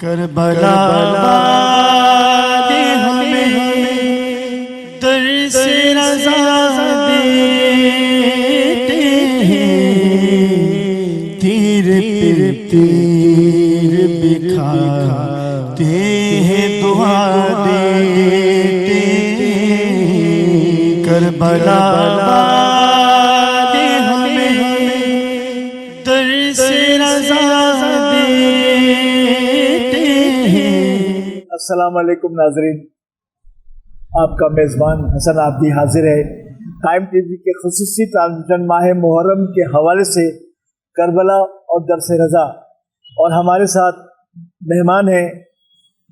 کربلا والے ہمیں در سے رضا دیتے ہیں، تیر پہ تیر بکھاتے ہیں، دعا دیتے ہیں۔ کربلا والے ہمیں در سے رضا دیتے۔ السلام علیکم ناظرین، آپ کا میزبان حسن عابدی حاضر ہے ٹائم ٹی وی کے خصوصی ٹرانسمیشن ماہ محرم کے حوالے سے کربلا اور درس رضا، اور ہمارے ساتھ مہمان ہیں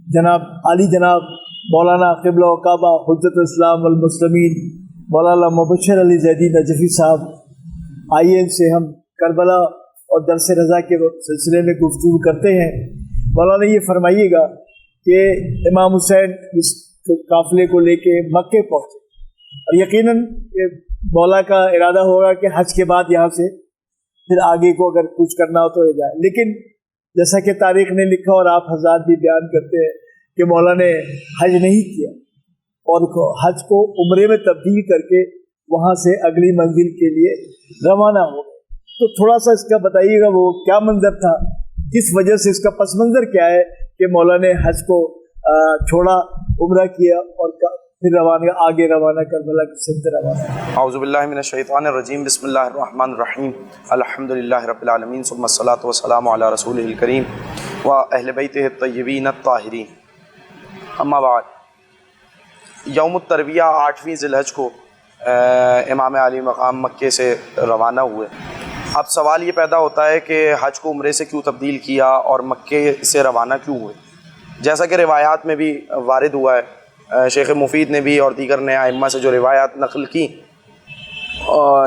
جناب علی جناب مولانا قبلہ و کعبہ حجت اسلام والمسلمین مولانا مبشر علی زیدی نجفی صاحب۔ آئیے ان سے ہم کربلا اور درس رضا کے سلسلے میں گفتگو کرتے ہیں۔ مولانا یہ فرمائیے گا کہ امام حسین اس قافلے کو لے کے مکے پہنچے، اور یقیناً مولا کا ارادہ ہوگا کہ حج کے بعد یہاں سے پھر آگے کو اگر کچھ کرنا ہو تو ہو جائے، لیکن جیسا کہ تاریخ نے لکھا اور آپ حضرات بھی بیان کرتے ہیں کہ مولا نے حج نہیں کیا اور حج کو عمرے میں تبدیل کر کے وہاں سے اگلی منزل کے لیے روانہ ہو گئے۔ تو تھوڑا سا اس کا بتائیے گا، وہ کیا منظر تھا، کس وجہ سے، اس کا پس منظر کیا ہے کہ مولا نے حج کو چھوڑا، عمرہ کیا اور پھر آگے روانہ کربلا کی سمت روانہ۔ اعوذ باللہ من الشیطان الرجیم، بسم اللہ الرحمن الرحیم، الحمدللہ رب العالمین، ثم الصلاۃ والسلام علی رسولہ الکریم و اہل بیتہ الطیبین الطاہرین، اما بعد۔ یوم الترویہ 8ویں ذی الحج کو امام علی مقام مکے سے روانہ ہوئے۔ اب سوال یہ پیدا ہوتا ہے کہ حج کو عمرے سے کیوں تبدیل کیا اور مکے سے روانہ کیوں ہوئے؟ جیسا کہ روایات میں بھی وارد ہوا ہے، شیخ مفید نے بھی اور دیگر نے ائمہ سے جو روایات نقل کی،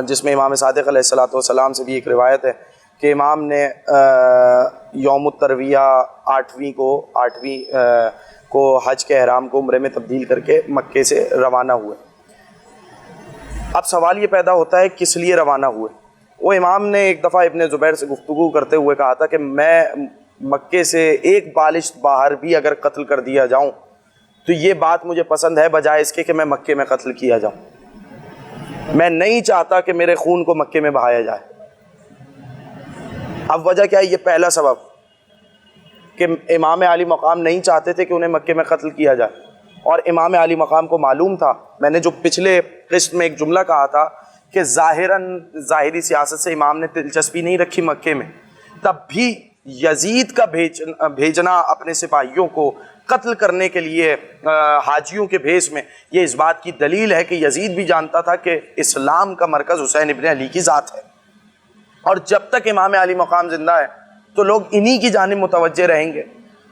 جس میں امام صادق علیہ السلام سے بھی ایک روایت ہے کہ امام نے یوم الترویہ 8ویں کو حج کے احرام کو عمرے میں تبدیل کر کے مکے سے روانہ ہوئے۔ اب سوال یہ پیدا ہوتا ہے کس لیے روانہ ہوئے؟ وہ امام نے ایک دفعہ ابن زبیر سے گفتگو کرتے ہوئے کہا تھا کہ میں مکے سے ایک بالشت باہر بھی اگر قتل کر دیا جاؤں تو یہ بات مجھے پسند ہے بجائے اس کے کہ میں مکے میں قتل کیا جاؤں۔ میں نہیں چاہتا کہ میرے خون کو مکے میں بہایا جائے۔ اب وجہ کیا ہے؟ یہ پہلا سبب کہ امام علی مقام نہیں چاہتے تھے کہ انہیں مکے میں قتل کیا جائے، اور امام علی مقام کو معلوم تھا، میں نے جو پچھلے قسط میں ایک جملہ کہا تھا کہ ظاہری سیاست سے امام نے دلچسپی نہیں رکھی مکے میں، تب بھی یزید کا بھیجنا اپنے سپاہیوں کو قتل کرنے کے لیے حاجیوں کے بھیس میں، یہ اس بات کی دلیل ہے کہ یزید بھی جانتا تھا کہ اسلام کا مرکز حسین ابن علی کی ذات ہے، اور جب تک امام علی مقام زندہ ہے تو لوگ انہی کی جانب متوجہ رہیں گے،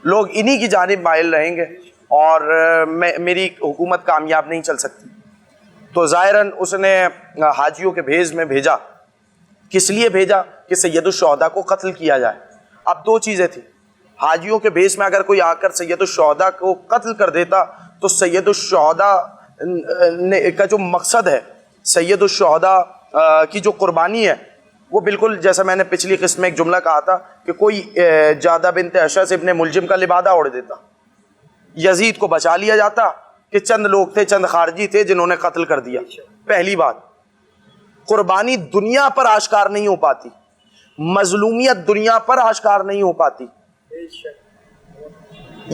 لوگ انہی کی جانب مائل رہیں گے، اور میری حکومت کامیاب نہیں چل سکتی۔ تو ظاہراً اس نے حاجیوں کے بھیس میں بھیجا۔ کس لیے بھیجا؟ کہ سید الشہداء کو قتل کیا جائے۔ اب دو چیزیں تھیں، حاجیوں کے بھیس میں اگر کوئی آ کر سید الشہداء کو قتل کر دیتا تو سید الشہداء کا جو مقصد ہے، سید الشہداء کی جو قربانی ہے، وہ بالکل جیسا میں نے پچھلی قسم میں ایک جملہ کہا تھا کہ کوئی جادہ بنت اشعث ابن ملجم کا لبادہ اوڑھ دیتا، یزید کو بچا لیا جاتا کہ چند لوگ تھے، چند خارجی تھے جنہوں نے قتل کر دیا۔ پہلی بات، قربانی دنیا پر آشکار نہیں ہو پاتی، مظلومیت دنیا پر آشکار نہیں ہو پاتی،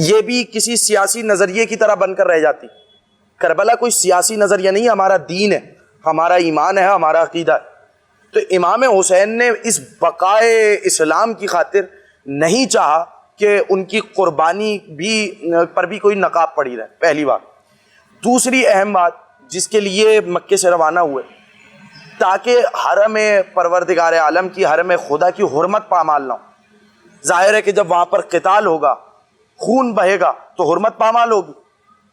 یہ بھی کسی سیاسی نظریے کی طرح بن کر رہ جاتی۔ کربلا کوئی سیاسی نظریہ نہیں، ہمارا دین ہے، ہمارا ایمان ہے، ہمارا عقیدہ ہے۔ تو امام حسین نے اس بقائے اسلام کی خاطر نہیں چاہا کہ ان کی قربانی پر بھی کوئی نقاب پڑی رہے، پہلی بات۔ دوسری اہم بات جس کے لیے مکے سے روانہ ہوئے، تاکہ حرم پروردگار عالم کی، حرم خدا کی حرمت پامال نہ ہو۔ ظاہر ہے کہ جب وہاں پر قتال ہوگا، خون بہے گا تو حرمت پامال ہوگی۔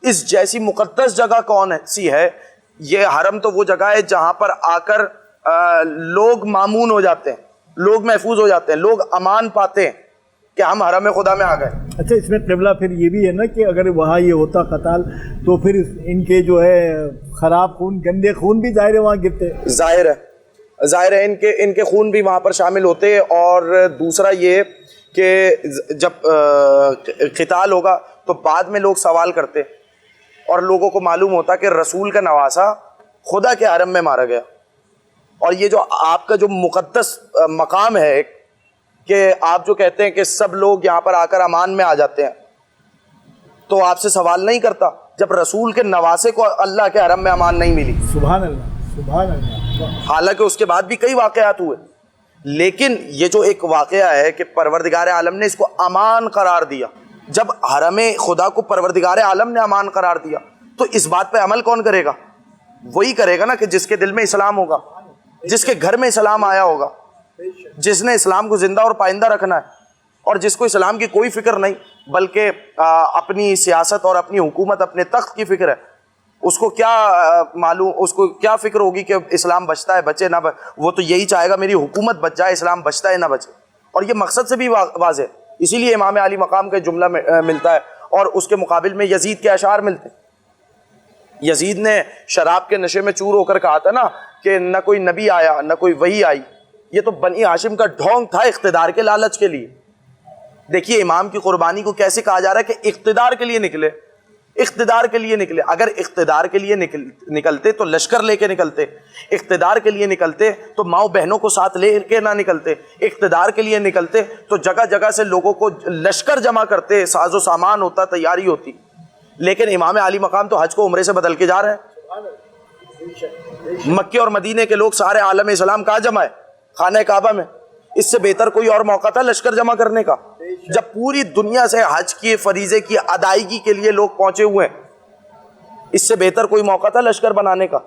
اس جیسی مقدس جگہ کون سی ہے؟ یہ حرم تو وہ جگہ ہے جہاں پر آ کر لوگ مامون ہو جاتے ہیں، لوگ محفوظ ہو جاتے ہیں، لوگ امان پاتے ہیں کہ ہم حرم خدا میں آ گئے۔ اچھا، اس میں قبلہ پھر یہ بھی ہے نا کہ اگر وہاں یہ ہوتا قتال تو پھر ان کے جو ہے خراب خون، گندے خون بھی ظاہر ہے وہاں گرتے۔ ظاہر ہے ان کے خون بھی وہاں پر شامل ہوتے، اور دوسرا یہ کہ جب قتال ہوگا تو بعد میں لوگ سوال کرتے اور لوگوں کو معلوم ہوتا کہ رسول کا نواسا خدا کے حرم میں مارا گیا. اور یہ جو آپ کا جو مقدس مقام ہے ایک، کہ آپ جو کہتے ہیں کہ سب لوگ یہاں پر آ کر امان میں آ جاتے ہیں، تو آپ سے سوال نہیں کرتا جب رسول کے نواسے کو اللہ کے حرم میں امان نہیں ملی. سبحان اللہ، سبحان اللہ. حالانکہ اس کے بعد بھی کئی واقعات ہوئے، لیکن یہ جو ایک واقعہ ہے کہ پروردگار عالم نے اس کو امان قرار دیا. جب حرم خدا کو پروردگار عالم نے امان قرار دیا تو اس بات پہ عمل کون کرے گا؟ وہی کرے گا نا کہ جس کے دل میں اسلام ہوگا، جس کے گھر میں اسلام آیا ہوگا، جس نے اسلام کو زندہ اور پائندہ رکھنا ہے، اور جس کو اسلام کی کوئی فکر نہیں بلکہ اپنی سیاست اور اپنی حکومت، اپنے تخت کی فکر ہے. اس کو کیا معلوم، اس کو کیا فکر ہوگی کہ اسلام بچتا ہے بچے نہ وہ تو یہی چاہے گا میری حکومت بچ جائے، اسلام بچتا ہے نہ بچے. اور یہ مقصد سے بھی واضح ہے. اسی لیے امام علی مقام کا جملہ ملتا ہے اور اس کے مقابل میں یزید کے اشعار ملتے ہیں. یزید نے شراب کے نشے میں چور ہو کر کہا تھا نا کہ نہ کوئی نبی آیا نہ کوئی وحی آئی. یہ تو بنی ہاشم کا ڈھونگ تھا اقتدار کے لالچ کے لیے. دیکھیے امام کی قربانی کو کیسے کہا جا رہا ہے کہ اقتدار کے لیے نکلے، اقتدار کے لیے نکلے. اگر اقتدار کے لیے نکلتے تو لشکر لے کے نکلتے، اقتدار کے لیے نکلتے تو ماؤں بہنوں کو ساتھ لے کے نہ نکلتے، اقتدار کے لیے نکلتے تو جگہ جگہ سے لوگوں کو لشکر جمع کرتے، ساز و سامان ہوتا، تیاری ہوتی. لیکن امام علی مقام تو حج کو عمرے سے بدل کے جا رہے ہیں. مکے اور مدینے کے لوگ سارے عالم اسلام کہاں جمع ہے؟ خانہ کعبہ میں. اس سے بہتر کوئی اور موقع تھا لشکر جمع کرنے کا؟ جب پوری دنیا سے حج کی فریضے کی ادائیگی کے لیے لوگ پہنچے ہوئے ہیں، اس سے بہتر کوئی موقع تھا لشکر بنانے کا؟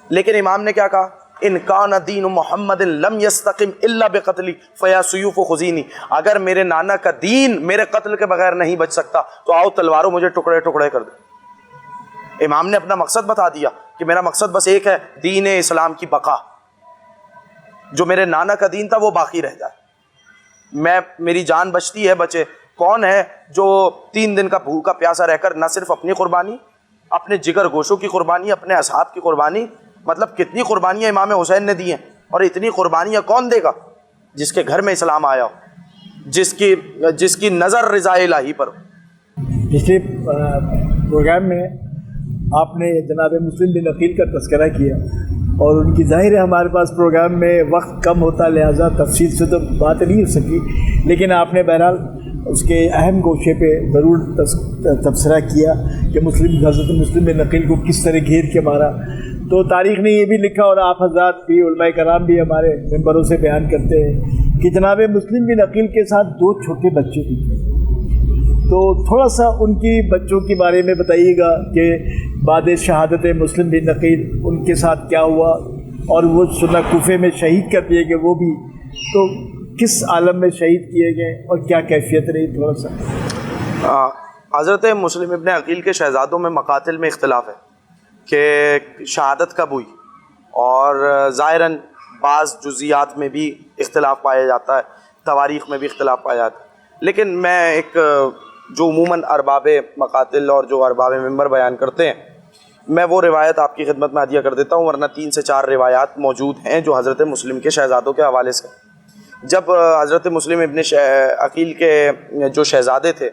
لیکن امام نے کیا کہا؟ ان کان دین محمد لم یستقم الا بقتلی فیا سیوف خزینی. اگر میرے نانا کا دین میرے قتل کے بغیر نہیں بچ سکتا تو آؤ تلواروں مجھے ٹکڑے ٹکڑے کر دو. امام نے اپنا مقصد بتا دیا کہ میرا مقصد بس ایک ہے، دین اسلام کی بقا. جو میرے نانا کا دین تھا وہ باقی رہ جائے. میری جان بچتی ہے بچے. کون ہے جو 3 دن کا بھوکا پیاسا رہ کر نہ صرف اپنی قربانی، اپنے جگر گوشوں کی قربانی، اپنے اصحاب کی قربانی، مطلب کتنی قربانیاں امام حسین نے دی ہیں. اور اتنی قربانیاں کون دے گا؟ جس کے گھر میں اسلام آیا ہو، جس کی نظر رضا الہی پر ہو. پچھلے پروگرام میں آپ نے جناب مسلم بن عقیل کا تذکرہ کیا اور ان کی ظاہر ہے ہمارے پاس پروگرام میں وقت کم ہوتا، لہٰذا تفصیل سے تو بات نہیں ہو سکی، لیکن آپ نے بہرحال اس کے اہم گوشے پہ ضرور تبصرہ کیا کہ حضرت مسلم بن عقیل کو کس طرح گھیر کے مارا. تو تاریخ نے یہ بھی لکھا اور آپ حضرات بھی، علماء کرام بھی ہمارے ممبروں سے بیان کرتے ہیں کہ جناب مسلم بن عقیل کے ساتھ 2 چھوٹے بچے بھی تھے. تو تھوڑا سا ان کی بچوں کے بارے میں بتائیے گا کہ بعد شہادت مسلم بن عقیل ان کے ساتھ کیا ہوا، اور وہ سنہ کوفے میں شہید کر دیے گئے، وہ بھی تو کس عالم میں شہید کیے گئے اور کیا کیفیت رہی؟ تھوڑا سا. حضرت مسلم ابن عقیل کے شہزادوں میں مقاتل میں اختلاف ہے کہ شہادت کب ہوئی، اور ظاہراً بعض جزیات میں بھی اختلاف پایا جاتا ہے، تواریخ میں بھی اختلاف پایا جاتا ہے. لیکن میں ایک جو عموماً ارباب مقاتل اور جو ارباب منبر بیان کرتے ہیں، میں وہ روایت آپ کی خدمت میں عطیہ کر دیتا ہوں، ورنہ 3 سے 4 روایات موجود ہیں جو حضرت مسلم کے شہزادوں کے حوالے سے. جب حضرت مسلم ابن عقیل کے جو شہزادے تھے،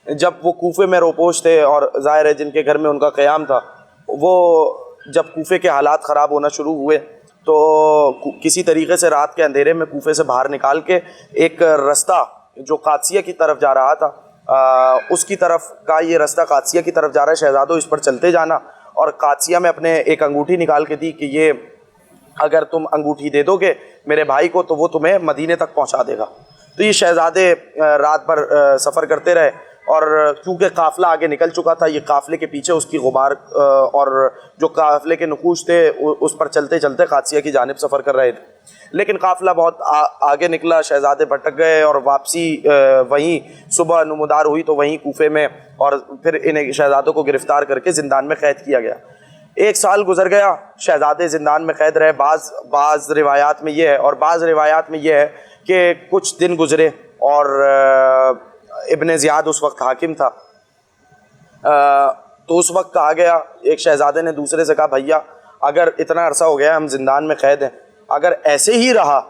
جب وہ کوفے میں روپوش تھے، اور ظاہر ہے جن کے گھر میں ان کا قیام تھا، وہ جب کوفے کے حالات خراب ہونا شروع ہوئے تو کسی طریقے سے رات کے اندھیرے میں کوفے سے باہر نکال کے ایک رستہ جو قادسیہ کی طرف جا رہا تھا، اس کی طرف کا یہ رستہ قادسیہ کی طرف جا رہا ہے، شہزادوں اس پر چلتے جانا. اور قادسیہ میں اپنے ایک انگوٹھی نکال کے دی کہ یہ اگر تم انگوٹھی دے دو گے میرے بھائی کو تو وہ تمہیں مدینے تک پہنچا دے گا. تو یہ شہزادے رات بھر سفر کرتے رہے، اور کیونکہ قافلہ آگے نکل چکا تھا، یہ قافلے کے پیچھے اس کی غبار اور جو قافلے کے نقوش تھے اس پر چلتے چلتے قادسیہ کی جانب سفر کر رہے تھے. لیکن قافلہ بہت آگے نکلا، شہزادے بھٹک گئے، اور واپسی وہیں صبح نمودار ہوئی تو وہیں کوفے میں، اور پھر انہیں شہزادوں کو گرفتار کر کے زندان میں قید کیا گیا. 1 سال گزر گیا، شہزادے زندان میں قید رہے. بعض روایات میں یہ ہے، اور بعض روایات میں یہ ہے کہ کچھ دن گزرے اور ابن زیاد اس وقت حاکم تھا، تو اس وقت کہا گیا، ایک شہزادے نے دوسرے سے کہا، بھیا اگر اتنا عرصہ ہو گیا ہم زندان میں قید ہیں، اگر ایسے ہی رہا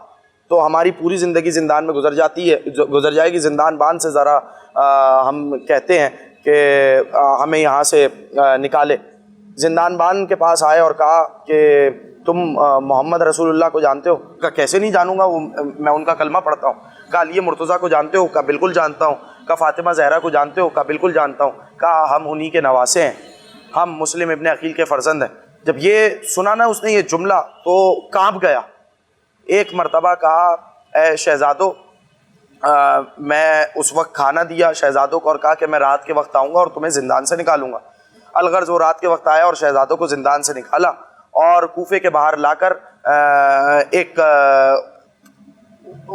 تو ہماری پوری زندگی زندان میں گزر جائے گی. زندان بان سے ذرا ہم کہتے ہیں کہ ہمیں یہاں سے نکالے. زندان بان کے پاس آئے اور کہا کہ تم محمد رسول اللہ کو جانتے ہو؟ کہا کیسے نہیں جانوں گا, میں ان کا کلمہ پڑھتا ہوں. کہا علی مرتضیٰ کو جانتے ہو؟ کہا بالکل جانتا ہوں. کہا فاطمہ زہرا کو جانتے ہو؟ کہا بالکل جانتا ہوں. کہا ہم انہی کے نواسے ہیں, ہم مسلم ابن عقیل کے فرزند ہیں. جب یہ سنا نا اس نے یہ جملہ تو کانپ گیا. ایک مرتبہ کہا اے شہزادو, میں اس وقت کھانا دیا شہزادوں کو اور کہا کہ میں رات کے وقت آؤں گا اور تمہیں زندان سے نکالوں گا. الغرض وہ رات کے وقت آیا اور شہزادوں کو زندان سے نکالا اور کوفے کے باہر لا کر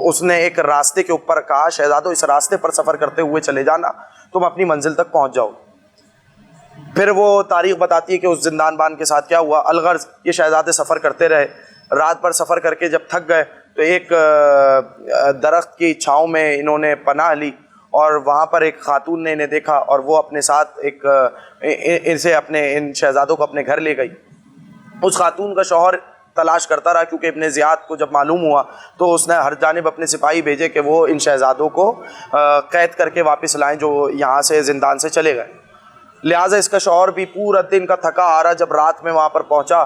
اس نے ایک راستے کے اوپر کہا شہزادوں اس راستے پر سفر کرتے ہوئے چلے جانا, تم اپنی منزل تک پہنچ جاؤ. پھر وہ تاریخ بتاتی ہے کہ اس زندان بان کے ساتھ کیا ہوا. الغرض یہ شہزادے سفر کرتے رہے, رات بھر سفر کر کے جب تھک گئے تو ایک درخت کی چھاؤں میں انہوں نے پناہ لی اور وہاں پر ایک خاتون نے انہیں دیکھا اور وہ اپنے ساتھ ان شہزادوں کو اپنے گھر لے گئی. اس خاتون کا شوہر تلاش کرتا رہا کیونکہ ابن زیاد کو جب معلوم ہوا تو اس نے ہر جانب اپنے سپاہی بھیجے کہ وہ ان شہزادوں کو قید کر کے واپس لائیں جو یہاں سے زندان سے چلے گئے. لہٰذا اس کا شوہر بھی پورا دن کا تھکا آ رہا, جب رات میں وہاں پر پہنچا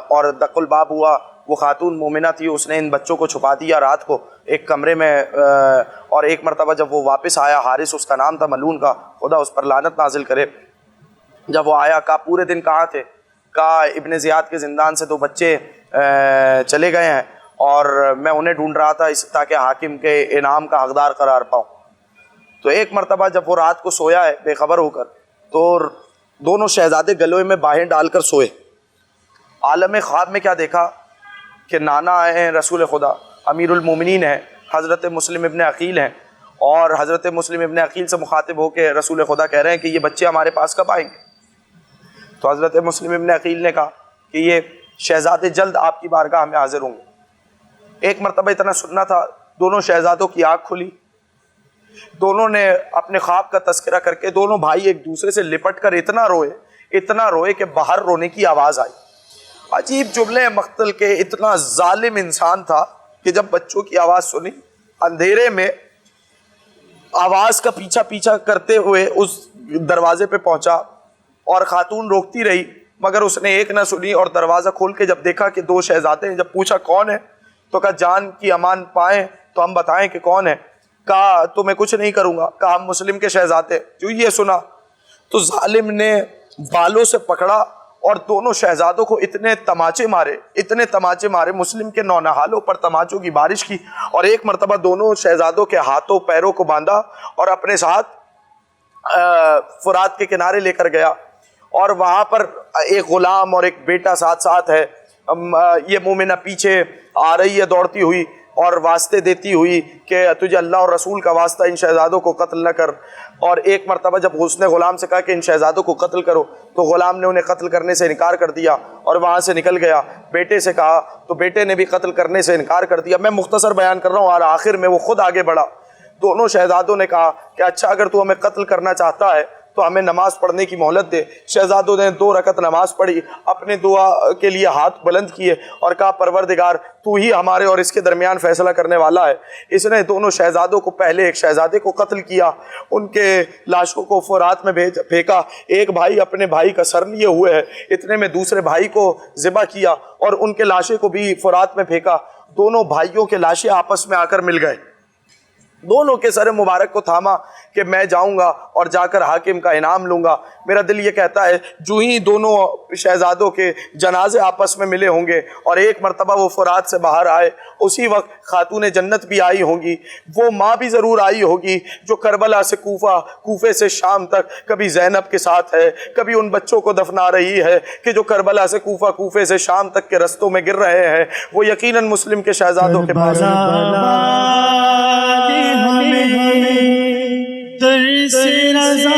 اور دق الباب ہوا, وہ خاتون مومنہ تھی, اس نے ان بچوں کو چھپا دیا رات کو ایک کمرے میں. اور ایک مرتبہ جب وہ واپس آیا, حارث اس کا نام تھا ملعون کا, خدا اس پر لعنت نازل کرے, جب وہ آیا کہا پورے دن کہاں تھے؟ کہا ابن زیاد کے زندان سے 2 بچے چلے گئے ہیں اور میں انہیں ڈھونڈ رہا تھا تاکہ حاکم کے انعام کا حقدار قرار پاؤں. تو ایک مرتبہ جب وہ رات کو سویا ہے بے خبر ہو کر تو دونوں شہزادے گلوے میں باہیں ڈال کر سوئے. عالم خواب میں کیا دیکھا کہ نانا آئے ہیں رسول خدا, امیر المومنین ہیں, حضرت مسلم ابن عقیل ہیں, اور حضرت مسلم ابن عقیل سے مخاطب ہو کے رسول خدا کہہ رہے ہیں کہ یہ بچے ہمارے پاس کب آئیں گے؟ تو حضرت مسلم ابن عقیل نے کہا کہ یہ شہزادے جلد آپ کی بارگاہ میں حاضر ہوں گے. ایک مرتبہ اتنا سننا تھا, دونوں شہزادوں کی آنکھ کھلی, دونوں نے اپنے خواب کا تذکرہ کر کے دونوں بھائی ایک دوسرے سے لپٹ کر اتنا روئے کہ باہر رونے کی آواز آئی. عجیب جملے مقتل کے, اتنا ظالم انسان تھا کہ جب بچوں کی آواز سنی اندھیرے میں آواز کا پیچھا کرتے ہوئے اس دروازے پہ پہنچا اور خاتون روکتی رہی مگر اس نے ایک نہ سنی اور دروازہ کھول کے جب دیکھا کہ 2 شہزادے ہیں, جب پوچھا کون ہے تو کہا جان کی امان پائیں تو ہم بتائیں کہ کون ہے. کہا تو میں کچھ نہیں کروں گا. کہا ہم مسلم کے شہزادے. جو یہ سنا تو ظالم نے بالوں سے پکڑا اور دونوں شہزادوں کو اتنے تماچے مارے, مسلم کے نونہالوں پر تماچوں کی بارش کی, اور ایک مرتبہ دونوں شہزادوں کے ہاتھوں پیروں کو باندھا اور اپنے ساتھ فرات کے کنارے لے کر گیا. اور وہاں پر ایک غلام اور ایک بیٹا ساتھ ہے. یہ مومنہ پیچھے آ رہی ہے دوڑتی ہوئی اور واسطے دیتی ہوئی کہ تجھے اللہ اور رسول کا واسطہ ان شہزادوں کو قتل نہ کر. اور ایک مرتبہ جب اس نے غلام سے کہا کہ ان شہزادوں کو قتل کرو تو غلام نے انہیں قتل کرنے سے انکار کر دیا اور وہاں سے نکل گیا. بیٹے سے کہا تو بیٹے نے بھی قتل کرنے سے انکار کر دیا. میں مختصر بیان کر رہا ہوں, اور آخر میں وہ خود آگے بڑھا. دونوں شہزادوں نے کہا کہ اچھا اگر تو ہمیں قتل کرنا چاہتا ہے تو ہمیں نماز پڑھنے کی مہلت دے. شہزادوں نے 2 رکعت نماز پڑھی, اپنے دعا کے لیے ہاتھ بلند کیے اور کہا پروردگار تو ہی ہمارے اور اس کے درمیان فیصلہ کرنے والا ہے. اس نے دونوں شہزادوں کو پہلے ایک شہزادے کو قتل کیا, ان کے لاشوں کو فرات میں پھینکا. ایک بھائی اپنے بھائی کا سر لیے ہوئے ہے, اتنے میں دوسرے بھائی کو ذبح کیا اور ان کے لاشیں کو بھی فرات میں پھینکا. دونوں بھائیوں کے لاشیں آپس میں آ کر مل گئے. دونوں کے سر مبارک کو تھاما کہ میں جاؤں گا اور جا کر حاکم کا انعام لوں گا. میرا دل یہ کہتا ہے جو ہی دونوں شہزادوں کے جنازے آپس میں ملے ہوں گے اور ایک مرتبہ وہ فرات سے باہر آئے, اسی وقت خاتون جنت بھی آئی ہوں گی. وہ ماں بھی ضرور آئی ہوگی جو کربلا سے کوفے سے شام تک کبھی زینب کے ساتھ ہے, کبھی ان بچوں کو دفنا رہی ہے کہ جو کربلا سے کوفے سے شام تک کے رستوں میں گر رہے ہیں. وہ یقیناً مسلم کے شہزادوں کے پاس ہمیں در سے رضا